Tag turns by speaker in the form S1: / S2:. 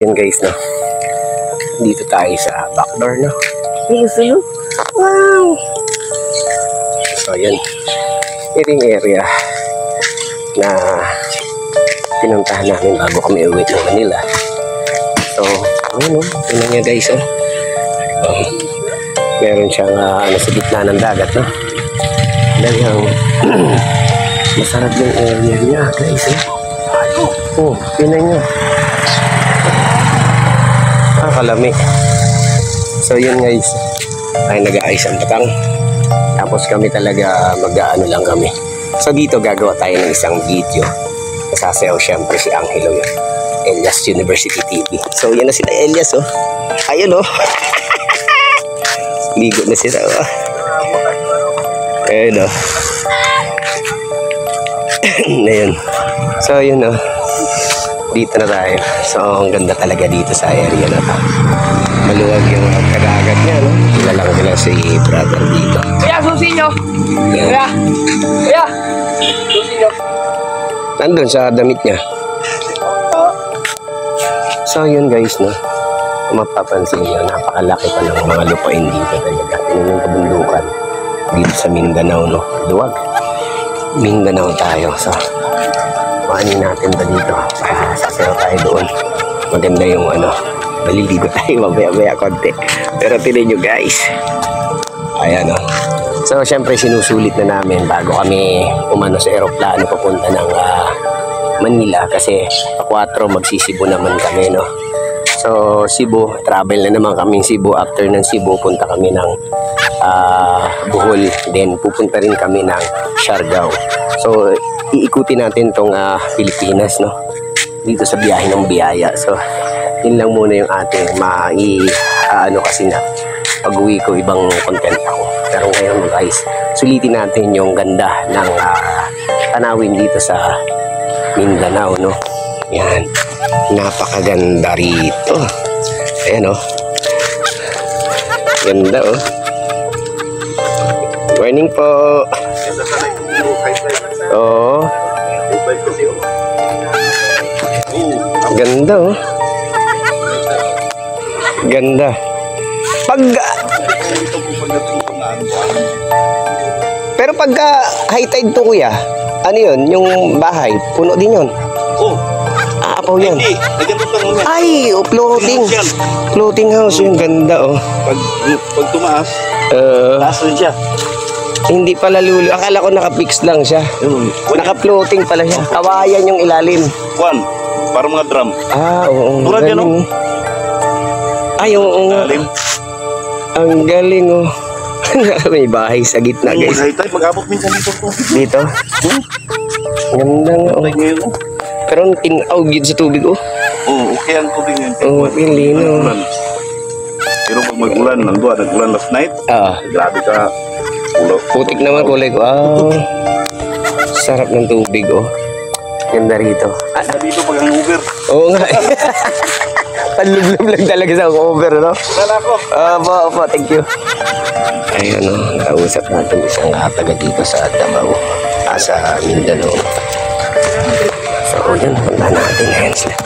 S1: Yan guys, no? Dito tayo sa backdoor, no? Hey, wow! So, yan. Ito yung area na pinuntahan namin bago kami uwi ng Manila. So, ano, tingnan nyo guys, oh. Meron siyang sa gitna ng dagat, no? Dagang masarap yung area niya, guys, eh. Oh, tingnan nyo. Kalami. So, yun guys. Ay, nag-aayos ang patang. Tapos kami talaga mag-ano lang kami. So, dito gagawa tayo ng isang video. Nasasayaw syempre si Angelo yun. Elias University TV. So, yan na sila Elias, oh. Ayun, oh. Ligo na sila, oh. Ayun, oh. Ayun. So, yun, oh. Dito na tayo. So, ang ganda talaga dito sa area na to. Maluwag yung kadagat niya, no? Kilalang kila si brother dito.
S2: Kuya, susi nyo! Kuya! Kuya! Susi nyo!
S1: Nandun sa damit niya. So, yun guys, no? Kung mapapansin nyo, napakalaki pa ng mga lupain dito talaga. Tingnan yung kabundukan dito sa Mindanao, no? Luwag. Mindanao tayo. So, maanin natin ba dito? Sasayaw tayo doon. Maganda yung maliligo tayo mamaya-maya konti. Pero tinan nyo guys. Ayan, o. So, syempre sinusulit na namin bago kami umano sa aeroplano papunta ng Manila. Kasi 4 magsisibo naman kami, no? So, Cebu, travel na naman kami Cebu. After ng Cebu, punta kami ng Bohol. Then, pupunta rin kami ng Siargao. So, iikutin natin tong Pilipinas, no? Dito sa biyahe ng biyaya. So, yun lang muna yung ating kasi na pag-uwi ko ibang content ako. Pero ngayon guys, sulitin natin yung ganda ng tanawin dito sa Mindanao, no? Yan. Napakaganda rito. Ayan, oh. Ganda, oh. Morning po. Oo. Ganda, oh. Ganda. Pero pagka high tide to, kuya, ano yun? Yung bahay, puno din yun?
S3: Oh.
S1: Aapaw yan.
S3: Hindi.
S1: Ay, floating. Floating house, yung ganda, oh.
S3: Pag tumaas, taas rin siya.
S1: Hindi pala lulo. Akala ko naka-fix lang siya. Naka-floating pala siya. Kawayan yung ilalim.
S3: Para mga drum.
S1: Oo.
S3: Tulad yan, oh.
S1: Ay, oo nga. Ang galing, oh. May bahay sa gitna, guys.
S3: Mag-abot minsan dito po.
S1: Dito? Ganda nga, oh.
S3: Ngayon, oh.
S1: Pero tinaw yun sa tubig, oh.
S3: Oo, okay ang tubig ngayon.
S1: Oo, lino.
S3: Pero pag mag-ulan, nag-ulan last night. Grabe ka.
S1: Putik naman kulay ko. Sarap ng tubig, oh. Ganda rito.
S3: Dito pag ang Uber.
S1: Oo nga. Panlublob lang talaga sa Uber, no?
S3: Wala ko.
S1: Opo, thank you. Ayun, no? Nakausap natin isang taga dito sa Davao. Sa Mindanao. So, yun. Punta natin. Ayan sila.